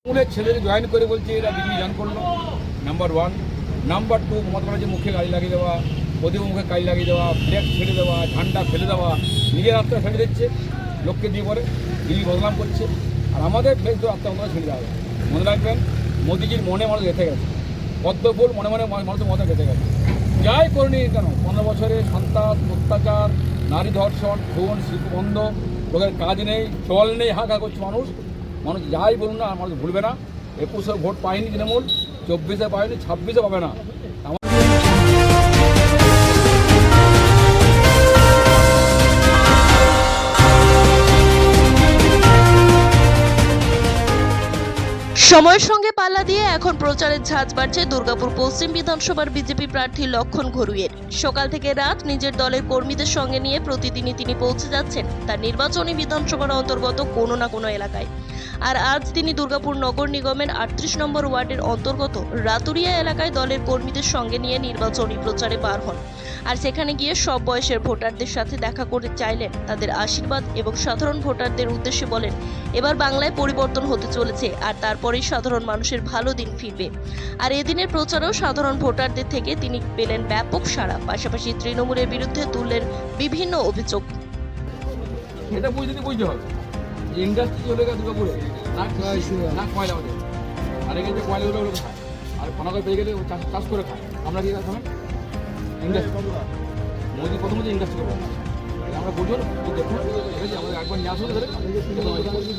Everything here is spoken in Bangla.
স্কুলের ছেলেদের জয়েন করে বলছে এরা বিজেপি জয়েন করলো, নাম্বার 1। নাম্বার 2, মমতা ব্যানার্জি মুখে গাড়ি লাগিয়ে দেওয়া, প্রদীপ মুখে গাড়ি লাগিয়ে দেওয়া, ফ্ল্যাগ ছেড়ে দেওয়া, ঝান্ডা ফেলে দেওয়া, নিজের আত্মা ফেলে দিচ্ছে, লোককে দিয়ে পরে দিল্লি বদনাম করছে। আর আমাদের বেশ তো আত্মা ছেড়ে দেওয়া হবে। মনে রাখবেন, মোদিজির মনে মানুষ গেঁথে গেছে, পদ্মফুল মনে মনে মানুষের মতো গেঁথে গেছে। যাই করিনি কেন, 15 বছরে সন্ত্রাস, অত্যাচার, নারী ধর্ষণ, খুন, শিল্প বন্ধ, লোকের কাজ নেই, জল নেই, হাঁকা করছে মানুষ। মানুষ যাই বলুন না, মানুষ ভুলবে না। 21-এ ভোট পায়নি তৃণমূল, 24-এ পায়নি, 26-এ পাবে না। সময়ের সঙ্গে পাল্লা দিয়ে এখন প্রচারের ঝাঁজ বাড়ছে দুর্গাপুর পশ্চিম বিধানসভার বিজেপি প্রার্থী লক্ষণ ঘড়ুইয়ের। সকাল থেকে রাত নিজের দলের কর্মীদের সঙ্গে নিয়ে প্রতিদিনই তিনি পৌঁছে যাচ্ছেন তার নির্বাচনী বিধানসভার অন্তর্গত কোনো না কোনো এলাকায়। আর আজ তিনি দুর্গাপুর নগর নিগমের 38 নম্বর ওয়ার্ডের অন্তর্গত রাতুরিয়া এলাকায় দলের কর্মীদের সঙ্গে নিয়ে নির্বাচনী প্রচারে বার হন। আর সেখানে গিয়ে সব বয়সের ভোটারদের সাথে দেখা করে চাইলেন তাদের আশীর্বাদ এবং সাধারণ ভোটারদের উদ্দেশ্যে বলেন, এবার বাংলায় পরিবর্তন হতে চলেছে আর তারপরেই সাধারণ মানুষের ভালো দিন ফিরবে। আর এদিনের প্রচারেও সাধারণ ভোটারদের থেকে তিনি পেলেন ব্যাপক সাড়া, পাশাপাশি তৃণমূলের বিরুদ্ধে তুললেন বিভিন্ন অভিযোগ। এটা বুঝতে হবে, ইন্ডাস্ট্রি চলে গেছে দুর্গাপুরে, না কয়লা ওদের, আর এখানে কয়লাগুলো ওগুলো খায়, আর ফানাকে পেয়ে গেলে চাষ করে খায়। আমরা কি খাই? ইন্ডাস্ট্রি মোদি প্রথমত ইন্ডাস্ট্রি করবো, আমরা বুঝবো দেখুন, ঠিক আছে, আমাদের একবার নিয়ে আসুন ধরে, ঠিক আছে।